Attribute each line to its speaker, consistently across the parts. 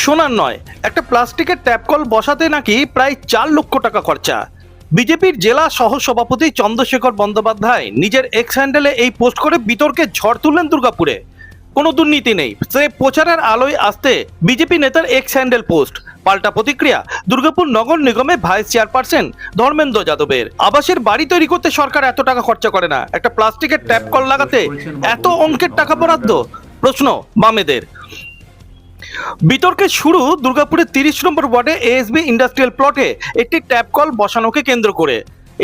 Speaker 1: শোনার নয়, একটা প্লাস্টিকের ট্যাপ কল বসাতে নাকি প্রায় 4 লক্ষ টাকা খরচা। বিজেপির জেলা সহ সভাপতি চন্দ্রশেখর বন্দ্যোপাধ্যায় নিজের এক্স হ্যান্ডেলে এই পোস্ট করে বিতর্কে ঝড় তুললেন দুর্গাপুরে। কোনো দুর্নীতি নেই, সে প্রচারের আলোয় আসতে বিজেপি নেতার এক্স হ্যান্ডেল পোস্ট। পাল্টা প্রতিক্রিয়া দুর্গাপুর নগর নিগমে ভাইস চেয়ারপারসন ধর্মেন্দ্র যাদবের। আবাসের বাড়ি তৈরি করতে সরকার এত টাকা খরচা করে না, একটা প্লাস্টিকের ট্যাপ কল লাগাতে এত অঙ্কের টাকা বরাদ্দ? প্রশ্ন বামেদের। বিতর্কের শুরু দুর্গাপুরের 30 নম্বর ওয়ার্ডে এএসবি ইন্ডাস্ট্রিয়াল প্লটে একটি ট্যাপ কল বসানোকে কেন্দ্র করে।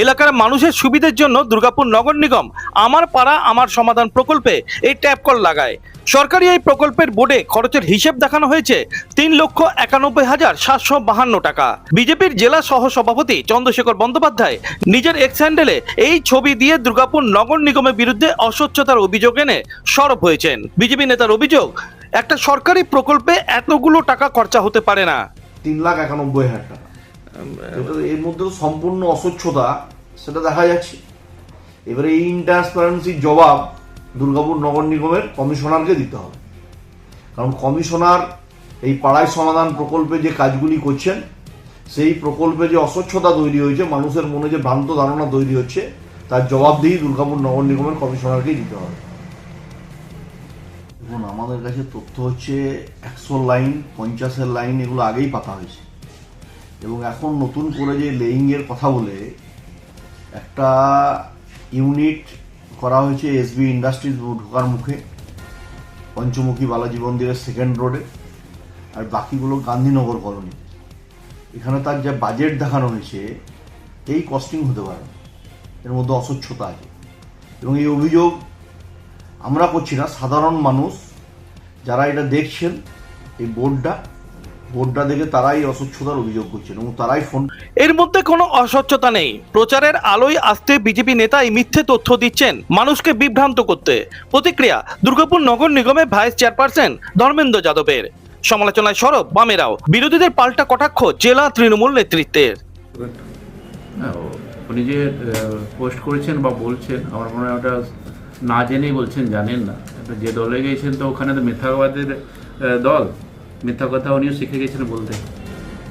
Speaker 1: এলাকার মানুষের সুবিধার জন্য দুর্গাপুর নগর নিগম আমার পাড়া আমার সমাধান প্রকল্পে এই ট্যাপ কল লাগায়। সরকারি এই প্রকল্পের বোর্ডে খরচের হিসেব দেখানো হয়েছে 3,91,752 টাকা। বিজেপির জেলা সহ সভাপতি চন্দ্রশেখর বন্দ্যোপাধ্যায় নিজের এক্স হ্যান্ডেলে এই ছবি দিয়ে দুর্গাপুর নগর নিগমের বিরুদ্ধে অস্বচ্ছতার অভিযোগ এনে সরব হয়েছেন। বিজেপি নেতার অভিযোগ, একটা সরকারি প্রকল্পে এতগুলো টাকা খরচা হতে পারে না।
Speaker 2: 3,91,000 টাকা, এর মধ্যে সম্পূর্ণ অস্বচ্ছতা সেটা দেখা যাচ্ছে। এবারে এই ইনট্রান্সপারেন্সির জবাব দুর্গাপুর নগর নিগমের কমিশনারকে দিতে হবে, কারণ কমিশনার এই পাড়ায় সমাধান প্রকল্পে যে কাজগুলি করছেন, সেই প্রকল্পে যে অস্বচ্ছতা তৈরি হয়েছে, মানুষের মনে যে ভ্রান্ত ধারণা তৈরি হচ্ছে, তার জবাবদিহি দুর্গাপুর নগর নিগমের কমিশনারকেই দিতে হবে। দেখুন, আমাদের কাছে তথ্য হচ্ছে 100 লাইন 50 লাইন এগুলো আগেই পাতা হয়েছে, এবং এখন নতুন করে যে লেইংয়ের কথা বলে একটা ইউনিট করা হয়েছে এসবি ইন্ডাস্ট্রিজ ঢোকার মুখে, পঞ্চমুখী বালাজি মন্দিরের 2nd রোডে, আর বাকিগুলো গান্ধীনগর কলোনি। এখানে তার যে বাজেট দেখানো হয়েছে, এই কস্টিং হতে পারে, এর মধ্যে অস্বচ্ছতা আছে। এবং এই অভিযোগ আমরা করছি না, সাধারণ মানুষ যারা এটা দেখছেন, এই বোর্ডটা দেখে তারাই অস্বচ্ছতার অভিযোগ করছেন এবং তারাই ফোন।
Speaker 1: এর মধ্যে কোনো অস্বচ্ছতা নেই, প্রচারের আলোয় আসতে বিজেপি নেতা এই মিথ্যে তথ্য দিচ্ছেন মানুষকে বিভ্রান্ত করতে। প্রতিক্রিয়া দুর্গাপুর নগর নিগমের ভাইস চেয়ারপারসন ধর্মেন্দ্র যাদবের। সমালোচনায় সরব বামেরাও, বিরোধীদের পাল্টা কটাক্ষ জেলা তৃণমূল নেতৃত্বের।
Speaker 3: উনি যে পোস্ট করেছেন বা বলছেন, আমার মনে হয় ওটা না জেনেই বলছেন, জানেন না। যে দলে গিয়েছেন তো ওখানে তো মিথ্যাবাদের দল, মিথ্যা কথা উনিও শিখে গেছেন বলতে।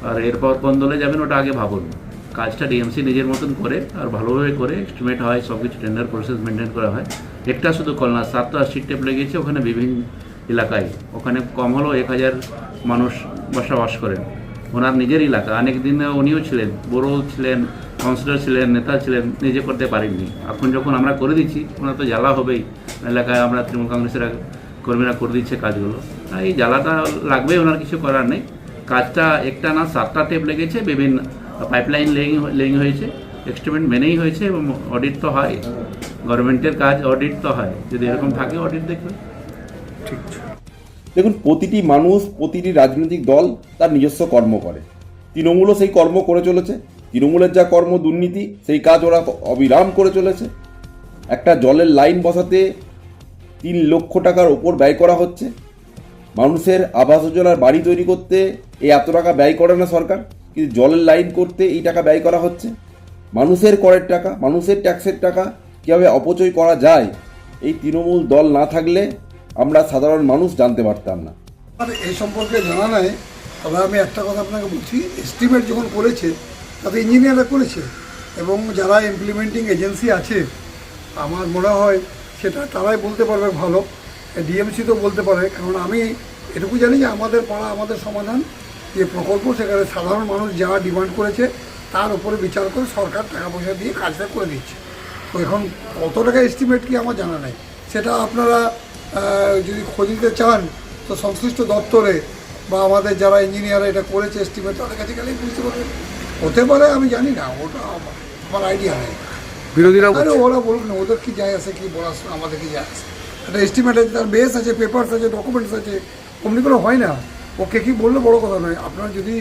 Speaker 3: আর এরপর কোন দলে যাবেন ওটা আগে ভাবুন। কাজটা ডিএমসি নিজের মতন করে আর ভালোভাবে করে, এস্টিমেট হয়, সব কিছু টেন্ডার প্রসেস মেনটেন করা হয়। একটা শুধু কল না, 7টা স্ট্রিট টেপ লেগেছে ওখানে বিভিন্ন এলাকায়। ওখানে কম হলেও 1,000 মানুষ বসবাস করেন। ওনার নিজের এলাকা, অনেক দিন উনিও ছিলেন, বড় ছিলেন, কাউন্সিলর ছিলেন, নেতা ছিলেন, নিজে করতে পারেননি। এখন যখন আমরা করে দিচ্ছি, ওনার তো জ্বালা হবেই। এলাকায় আমরা তৃণমূল কংগ্রেসের কর্মীরা করে দিচ্ছে কাজগুলো, এই জ্বালাটা লাগবে, ওনার কিছু করার নেই। কাজটা একটা না 7টা টেপ লেগেছে, বিভিন্ন পাইপলাইন লেইং হয়েছে, এস্টিমেট মেনেই হয়েছে, এবং অডিট তো হয়, গভর্নমেন্টের কাজ অডিট তো হয়। যদি এরকম থাকে অডিট দেখবে।
Speaker 4: ঠিক। দেখুন, প্রতিটি মানুষ, প্রতিটি রাজনৈতিক দল তার নিজস্ব কর্ম করে। তৃণমূলও সেই কর্ম করে চলেছে। তৃণমূলের যা কর্ম দুর্নীতি, সেই কাজ ওরা অবিরাম করে চলেছে। একটা জলের লাইন বসাতে 3 লক্ষ টাকার ওপর ব্যয় করা হচ্ছে। মানুষের আবাস যোজনার বাড়ি তৈরি করতে এই এত টাকা ব্যয় করে না সরকার, কিন্তু জলের লাইন করতে এই টাকা ব্যয় করা হচ্ছে। মানুষের করের টাকা, মানুষের ট্যাক্সের টাকা কীভাবে অপচয় করা যায়, এই তৃণমূল দল না থাকলে আমরা সাধারণ মানুষ জানতে পারতাম না।
Speaker 5: এই সম্পর্কে জানা নাই, তবে আমি একটা কথা আপনাকে বলছি, এস্টিমেট যখন করেছে তাতে ইঞ্জিনিয়াররা করেছে, এবং যারা ইমপ্লিমেন্টিং এজেন্সি আছে, আমার মনে হয় সেটা তারাই বলতে পারবে ভালো, ডিএমসি তো বলতে পারে। কারণ আমি এটুকু জানি যে আমাদের পাড়া আমাদের সমাধান যে প্রকল্প, সেখানে সাধারণ মানুষ যা ডিমান্ড করেছে তার উপরে বিচার করে সরকার টাকা পয়সা দিয়ে কাজটা করে দিচ্ছে। তো এখন কত টাকা এস্টিমেট কি আমার জানা নেই, সেটা আপনারা যদি খোঁজ নিতে চান তো সংশ্লিষ্ট দপ্তরে বা আমাদের যারা ইঞ্জিনিয়ার এটা করেছে এস্টিমেট, তাদের কাছে গেলেই বুঝতে পারবেন। হতে পারে, আমি জানি না, ওটা আমার আইডিয়া নেই।
Speaker 4: বিরোধীরা
Speaker 5: ওরা বলুক না, ওদের কি যায় আছে, কি বলা, আমাদের কি যায় আছে। একটা এস্টিমেট আছে, তার বেস আছে, পেপারস আছে, ডকুমেন্টস আছে, অমনি করে হয় না। ওকে কি বললে বড় কথা নয়। আপনারা যদি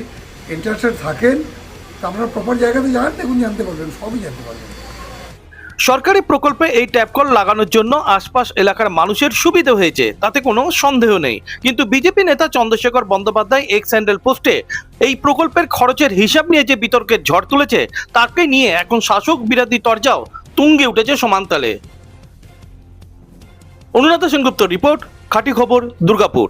Speaker 5: ইন্টারেস্টেড থাকেন তা আপনারা প্রপার জায়গাতে যান, দেখুন, জানতে পারবেন, সবই জানতে পারবেন।
Speaker 1: সরকারি প্রকল্পে এই ট্যাপ কল লাগানোর জন্য আশপাশ এলাকার মানুষের সুবিধা হয়েছে, তাতে কোনো সন্দেহ নেই। কিন্তু বিজেপি নেতা চন্দ্রশেখর বন্দ্যোপাধ্যায় এক্স হ্যান্ডেল পোস্টে এই প্রকল্পের খরচের হিসাব নিয়ে যে বিতর্কের ঝড় তুলেছে, তাকে নিয়ে এখন শাসক বিরোধী তরজাও তুঙ্গে উঠেছে সমানতালে। অনুরাধা সেনগুপ্ত রিপোর্ট, খাঁটি খবর, দুর্গাপুর।